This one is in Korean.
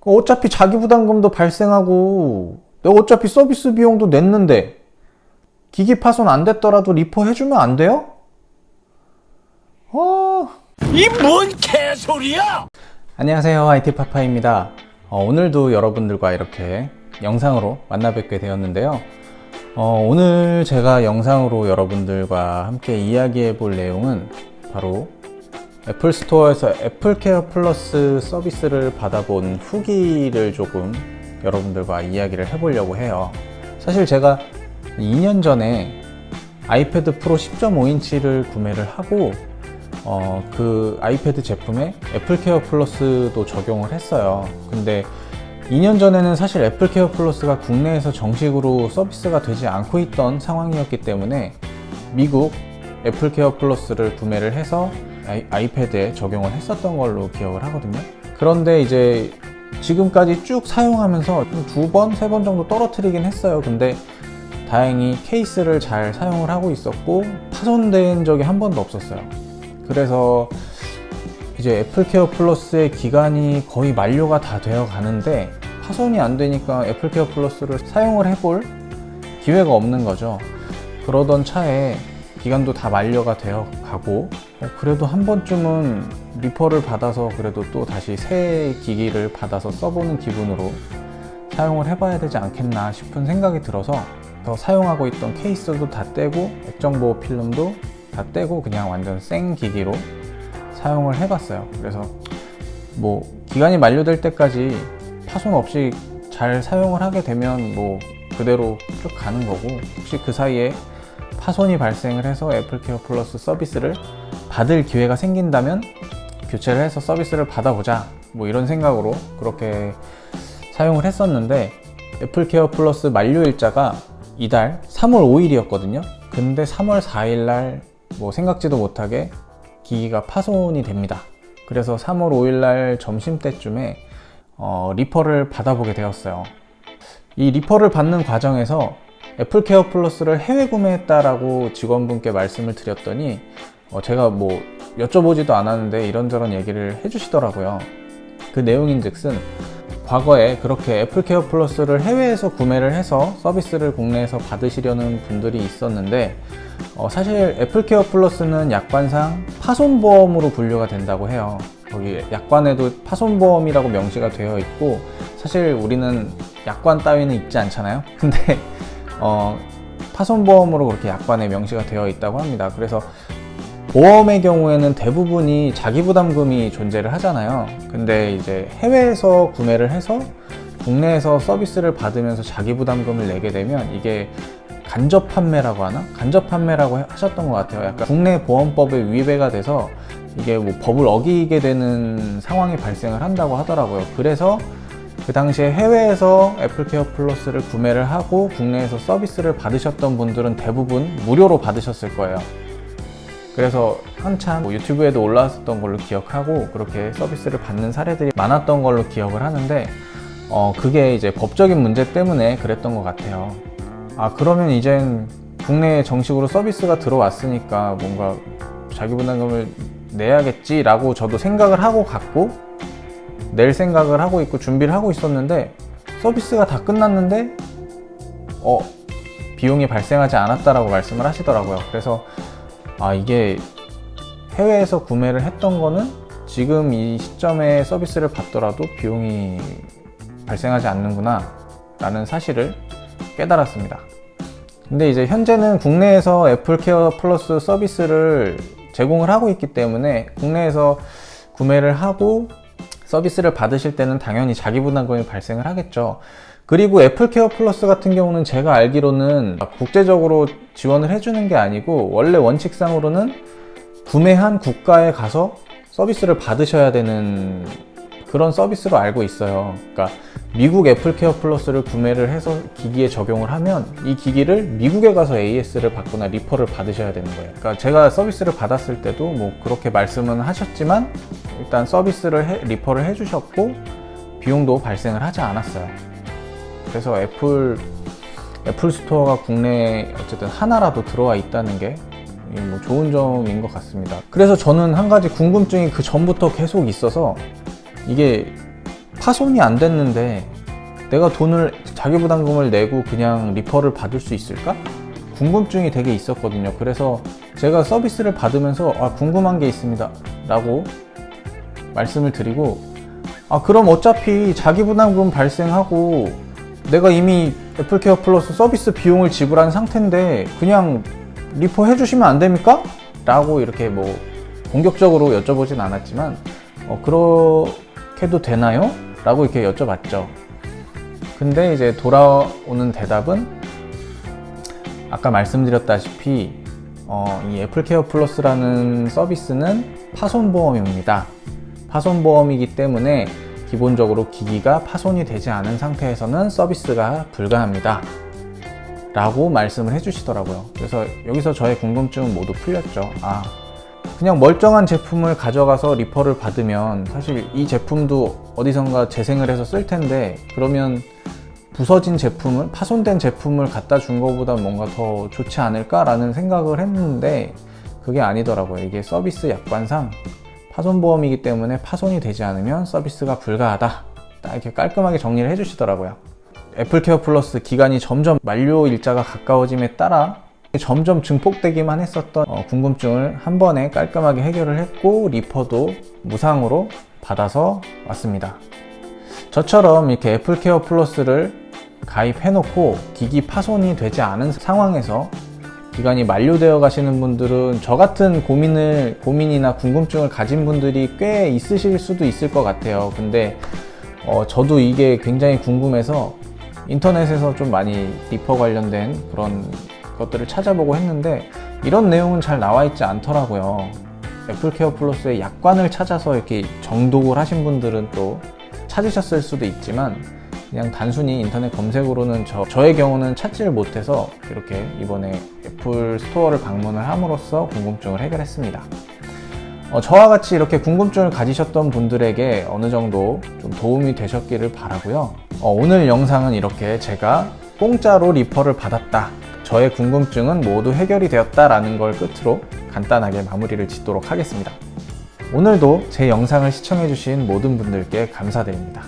어차피 자기 부담금도 발생하고 내가 어차피 서비스 비용도 냈는데 기기 파손 안 됐더라도 리퍼 해주면 안 돼요? 이 뭔 개소리야! 안녕하세요, IT파파입니다. 오늘도 여러분들과 이렇게 영상으로 만나 뵙게 되었는데요. 오늘 제가 영상으로 여러분들과 함께 이야기해 볼 내용은 바로 애플 스토어에서 애플케어 플러스 서비스를 받아본 후기를 조금 여러분들과 이야기를 해보려고 해요. 사실 제가 2년 전에 아이패드 프로 10.5인치를 구매를 하고 그 아이패드 제품에 애플케어 플러스도 적용을 했어요. 근데 2년 전에는 사실 애플케어 플러스가 국내에서 정식으로 서비스가 되지 않고 있던 상황이었기 때문에 미국 애플케어 플러스를 구매를 해서 아이패드에 적용을 했었던 걸로 기억을 하거든요. 그런데 이제 지금까지 쭉 사용하면서 2번, 3번 정도 떨어뜨리긴 했어요. 근데 다행히 케이스를 잘 사용을 하고 있었고 파손된 적이 한 번도 없었어요. 그래서 이제 애플케어 플러스의 기간이 거의 만료가 다 되어 가는데 파손이 안 되니까 애플케어 플러스를 사용을 해볼 기회가 없는 거죠. 그러던 차에 기간도 다 만료가 되어 가고 그래도 한 번쯤은 리퍼를 받아서 그래도 또 다시 새 기기를 받아서 써보는 기분으로 사용을 해봐야 되지 않겠나 싶은 생각이 들어서 사용하고 있던 케이스도 다 떼고 액정보호 필름도 다 떼고 그냥 완전 생 기기로 사용을 해봤어요. 그래서 뭐 기간이 만료될 때까지 파손 없이 잘 사용을 하게 되면 뭐 그대로 쭉 가는 거고, 혹시 그 사이에 파손이 발생을 해서 애플케어 플러스 서비스를 받을 기회가 생긴다면 교체를 해서 서비스를 받아보자, 뭐 이런 생각으로 그렇게 사용을 했었는데, 애플케어 플러스 만료일자가 이달 3월 5일이었거든요 근데 3월 4일날 뭐 생각지도 못하게 기기가 파손이 됩니다. 그래서 3월 5일날 점심때쯤에 리퍼를 받아보게 되었어요. 이 리퍼를 받는 과정에서 애플케어 플러스를 해외 구매했다라고 직원분께 말씀을 드렸더니 제가 뭐 여쭤보지도 않았는데 이런저런 얘기를 해주시더라고요. 그 내용인즉슨 과거에 그렇게 애플케어 플러스를 해외에서 구매를 해서 서비스를 국내에서 받으시려는 분들이 있었는데 사실 애플케어 플러스는 약관상 파손보험으로 분류가 된다고 해요. 거기 약관에도 파손보험이라고 명시가 되어 있고, 사실 우리는 약관 따위는 있지 않잖아요. 근데 파손보험으로 그렇게 약관에 명시가 되어 있다고 합니다. 그래서 보험의 경우에는 대부분이 자기부담금이 존재를 하잖아요. 근데 이제 해외에서 구매를 해서 국내에서 서비스를 받으면서 자기부담금을 내게 되면 이게 간접 판매라고 하나? 간접 판매라고 하셨던 것 같아요. 약간 국내 보험법에 위배가 돼서 이게 뭐 법을 어기게 되는 상황이 발생을 한다고 하더라고요. 그래서 그 당시에 해외에서 애플케어 플러스를 구매를 하고 국내에서 서비스를 받으셨던 분들은 대부분 무료로 받으셨을 거예요. 그래서 한참 유튜브에도 올라왔었던 걸로 기억하고 그렇게 서비스를 받는 사례들이 많았던 걸로 기억을 하는데 그게 이제 법적인 문제 때문에 그랬던 것 같아요. 그러면 이젠 국내에 정식으로 서비스가 들어왔으니까 뭔가 자기부담금을 내야겠지 라고 저도 생각을 하고 갔고 낼 생각을 하고 있고 준비를 하고 있었는데, 서비스가 다 끝났는데 비용이 발생하지 않았다라고 말씀을 하시더라고요. 그래서 이게 해외에서 구매를 했던 거는 지금 이 시점에 서비스를 받더라도 비용이 발생하지 않는구나 라는 사실을 깨달았습니다. 근데 이제 현재는 국내에서 애플케어 플러스 서비스를 제공을 하고 있기 때문에 국내에서 구매를 하고 서비스를 받으실 때는 당연히 자기부담금이 발생을 하겠죠. 그리고 애플케어 플러스 같은 경우는 제가 알기로는 국제적으로 지원을 해주는 게 아니고 원래 원칙상으로는 구매한 국가에 가서 서비스를 받으셔야 되는 그런 서비스로 알고 있어요. 그러니까 미국 애플케어 플러스를 구매를 해서 기기에 적용을 하면 이 기기를 미국에 가서 AS를 받거나 리퍼를 받으셔야 되는 거예요. 그러니까 제가 서비스를 받았을 때도 뭐 그렇게 말씀은 하셨지만 일단 리퍼를 해주셨고 비용도 발생을 하지 않았어요. 그래서 애플 스토어가 국내에 어쨌든 하나라도 들어와 있다는 게 뭐 좋은 점인 것 같습니다. 그래서 저는 한 가지 궁금증이 그 전부터 계속 있어서 이게 파손이 안 됐는데 내가 돈을 자기 부담금을 내고 그냥 리퍼를 받을 수 있을까? 궁금증이 되게 있었거든요. 그래서 제가 서비스를 받으면서 궁금한 게 있습니다 라고 말씀을 드리고, 그럼 어차피 자기 부담금 발생하고 내가 이미 애플케어 플러스 서비스 비용을 지불한 상태인데 그냥 리퍼 해주시면 안 됩니까? 라고 이렇게 뭐 공격적으로 여쭤보진 않았지만 그렇게도 되나요? 라고 이렇게 여쭤봤죠. 근데 이제 돌아오는 대답은 아까 말씀드렸다시피 이 애플케어 플러스라는 서비스는 파손보험입니다. 파손보험이기 때문에 기본적으로 기기가 파손이 되지 않은 상태에서는 서비스가 불가합니다 라고 말씀을 해주시더라고요. 그래서 여기서 저의 궁금증은 모두 풀렸죠. 그냥 멀쩡한 제품을 가져가서 리퍼를 받으면 사실 이 제품도 어디선가 재생을 해서 쓸 텐데, 그러면 부서진 제품을, 파손된 제품을 갖다 준 것보다 뭔가 더 좋지 않을까라는 생각을 했는데 그게 아니더라고요. 이게 서비스 약관상 파손보험이기 때문에 파손이 되지 않으면 서비스가 불가하다, 딱 이렇게 깔끔하게 정리를 해주시더라고요. 애플케어 플러스 기간이 점점 만료 일자가 가까워짐에 따라 점점 증폭되기만 했었던 궁금증을 한 번에 깔끔하게 해결을 했고, 리퍼도 무상으로 받아서 왔습니다. 저처럼 이렇게 애플케어 플러스를 가입해놓고 기기 파손이 되지 않은 상황에서 기간이 만료되어 가시는 분들은 저 같은 고민이나 궁금증을 가진 분들이 꽤 있으실 수도 있을 것 같아요. 근데 저도 이게 굉장히 궁금해서 인터넷에서 좀 많이 리퍼 관련된 그런 것들을 찾아보고 했는데 이런 내용은 잘 나와 있지 않더라고요. 애플케어 플러스의 약관을 찾아서 이렇게 정독을 하신 분들은 또 찾으셨을 수도 있지만, 그냥 단순히 인터넷 검색으로는 저의 경우는 찾지를 못해서 이렇게 이번에 애플 스토어를 방문을 함으로써 궁금증을 해결했습니다. 저와 같이 이렇게 궁금증을 가지셨던 분들에게 어느 정도 좀 도움이 되셨기를 바라고요. 오늘 영상은 이렇게 제가 공짜로 리퍼를 받았다, 저의 궁금증은 모두 해결이 되었다라는 걸 끝으로 간단하게 마무리를 짓도록 하겠습니다. 오늘도 제 영상을 시청해주신 모든 분들께 감사드립니다.